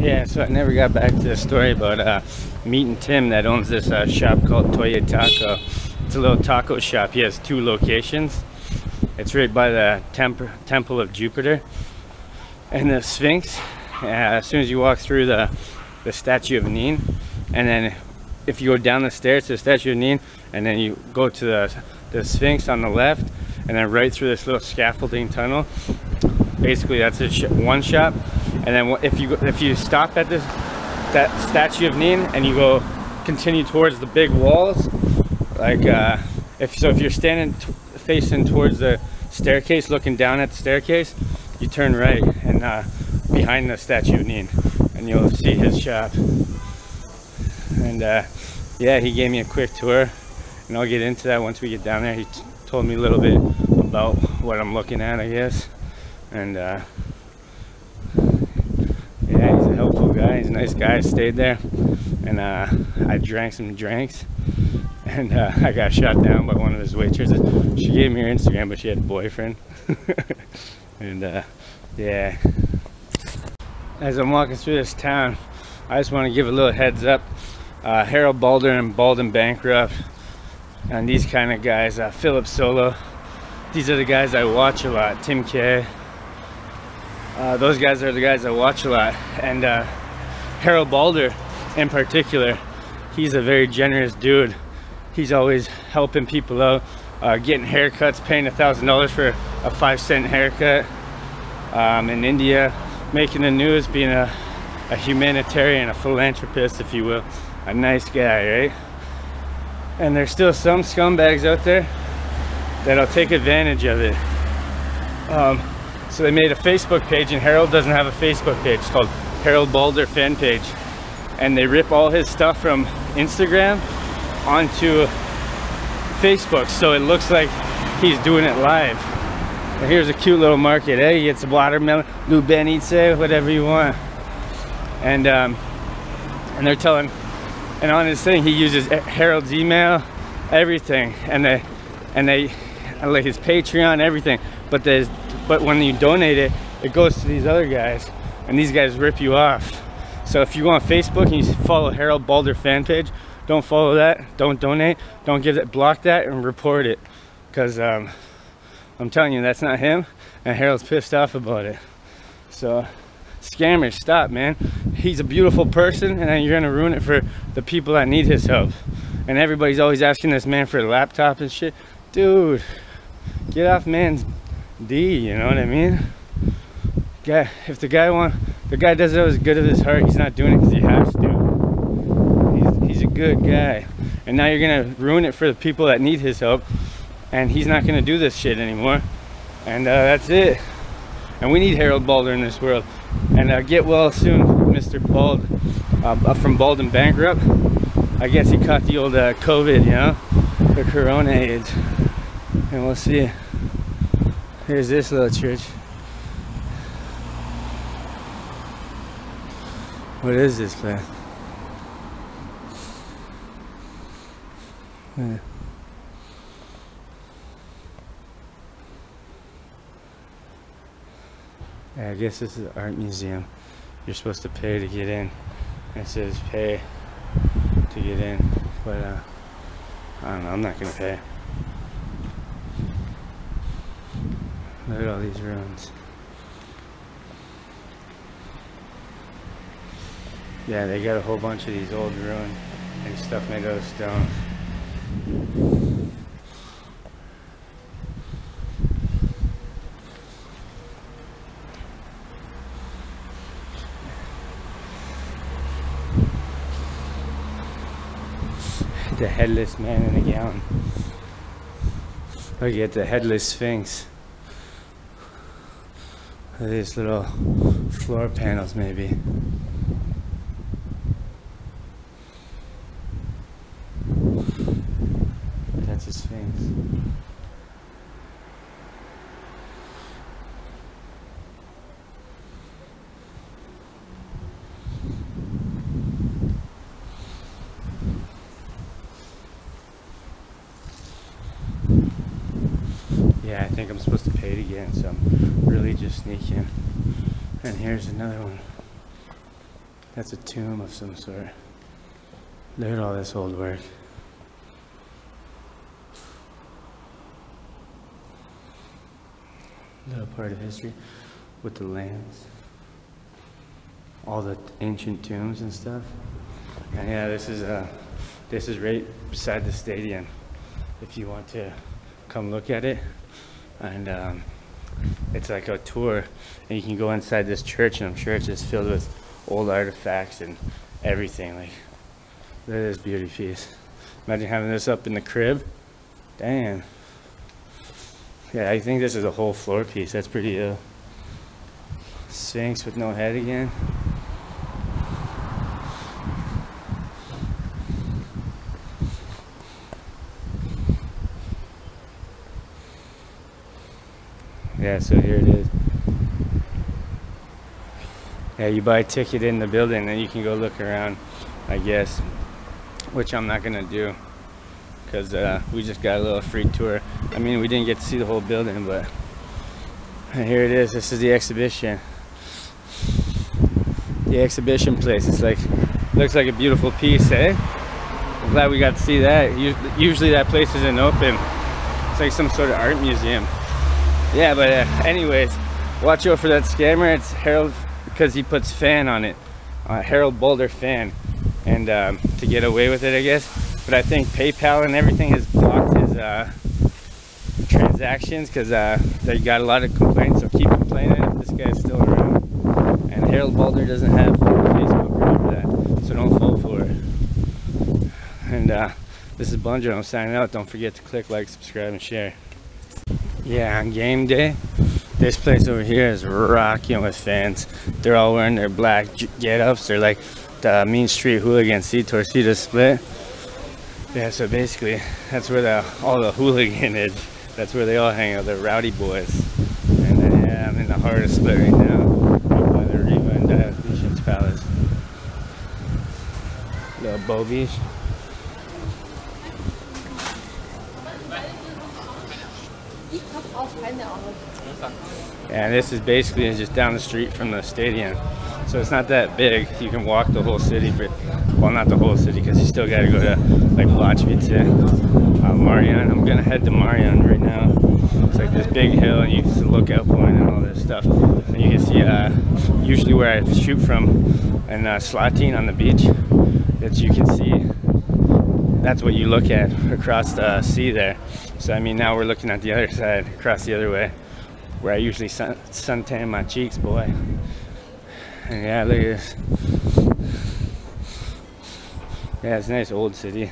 Yeah, so I never got back to the story about meeting Tim that owns this shop called Toye Taco. It's a little taco shop. He has 2 locations. It's right by the Temple of Jupiter and the Sphinx. As soon as you walk through the statue of Nin, and then if you go down the stairs to the statue of Nin, and then you go to the Sphinx on the left, and then right through this little scaffolding tunnel. Basically, that's one shop. And then if you stop at that statue of Nin and you go continue towards the big walls, like if you're standing facing towards the staircase, looking down at the staircase, you turn right and behind the statue of Nin, and you'll see his shop. And yeah, he gave me a quick tour, and I'll get into that once we get down there. He told me a little bit about what I'm looking at, I guess. And yeah, he's a helpful guy. He's a nice guy. I stayed there, and I drank some drinks, and I got shot down by one of his waitresses. She gave me her Instagram, but she had a boyfriend. And yeah, as I'm walking through this town, I just want to give a little heads up. Harold Balder and Bald and Bankrupt, and these kind of guys, Philip Solo, these are the guys I watch a lot. Tim K, those guys are the guys I watch a lot. And Harold Balder in particular, he's a very generous dude. He's always helping people out, getting haircuts, paying $1,000 for a 5-cent haircut in India, making the news, being a humanitarian, a philanthropist, if you will. A nice guy, right? And there's still some scumbags out there that'll take advantage of it. So they made a Facebook page, and Harold doesn't have a Facebook page. It's called Harold Balder Fan Page. And they rip all his stuff from Instagram onto Facebook, so it looks like he's doing it live. And here's a cute little market. Hey, you get some watermelon, lubenice, whatever you want. And they're telling, and on his thing he uses Harold's email, everything, and they like his Patreon, everything. But when you donate it, it goes to these other guys, and these guys rip you off. So if you go on Facebook and you follow Harold Balder Fan Page, don't follow that, don't donate, don't give it, block that and report it, because I'm telling you, that's not him, and Harold's pissed off about it. So scammers, stop, man. He's a beautiful person, and then you're gonna ruin it for the people that need his help. And everybody's always asking this man for a laptop and shit. Dude, get off man's D, you know what I mean? Yeah, if the guy does it out of good of his heart, he's not doing it because he has to. He's a good guy. And now you're gonna ruin it for the people that need his help, and he's not gonna do this shit anymore. And that's it. And we need Harold Balder in this world. And get well soon, Mr. Bald, from Bald and Bankrupt. I guess he caught the old COVID, you know, the Corona AIDS. And we'll see. Here's this little church. What is this place? Yeah. Yeah, I guess this is an art museum. You're supposed to pay to get in. It says pay to get in, but I don't know, I'm not gonna pay. Look at all these ruins. Yeah, they got a whole bunch of these old ruins and stuff made out of stone. The headless man in a gown. Look at the headless sphinx. Look at these little floor panels, maybe. That's a sphinx. Yeah, I think I'm supposed to pay to get in, so I'm really just sneaking. And here's another one. That's a tomb of some sort. Look at all this old work. Little part of history with the lands. All the ancient tombs and stuff. And yeah, this is right beside the stadium if you want to come look at it. And it's like a tour, and you can go inside this church, and I'm sure it's just filled with old artifacts and everything. Like, look at this beauty piece. Imagine having this up in the crib. Damn. Yeah, I think this is a whole floor piece. That's pretty Sphinx with no head again. Yeah, so here it is. Yeah, you buy a ticket in the building, then you can go look around, I guess, which I'm not gonna do because we just got a little free tour. I mean, we didn't get to see the whole building, but here it is. This is the exhibition. The exhibition place. It's like, looks like a beautiful piece, eh? I'm glad we got to see that. Usually that place isn't open. It's like some sort of art museum. Yeah, but anyways, watch out for that scammer. It's Harold, because he puts fan on it. Harold Boulder fan. And to get away with it, I guess. But I think PayPal and everything has blocked his transactions because they got a lot of complaints, so keep complaining if this guy's still around. And Harold Boulder doesn't have Facebook, remember that, so don't fall for it. And this is Bunjo. I'm signing out. Don't forget to click like, subscribe, and share. Yeah, on game day, this place over here is rocking with fans. They're all wearing their black get-ups. They're like the Mean Street Hooligans. See, Torcida Split. Yeah, so basically, that's where all the hooliganage, that's where they all hang out, the rowdy boys. And yeah, I'm in the heart of Split right now, by the Riva and Diocletian's Palace. Little Bow Beach. Yeah, and this is basically just down the street from the stadium, so it's not that big. You can walk the whole city, but well, not the whole city, because you still got to go to like Blačvice, Marian. I'm gonna head to Marian right now. It's like this big hill, and you can look out point and all this stuff. And you can see usually where I shoot from, and Slatin on the beach. That you can see. That's what you look at across the sea there. So I mean, now we're looking at the other side, across the other way, where I usually suntan my cheeks, boy. And yeah, look at this. Yeah, it's a nice old city.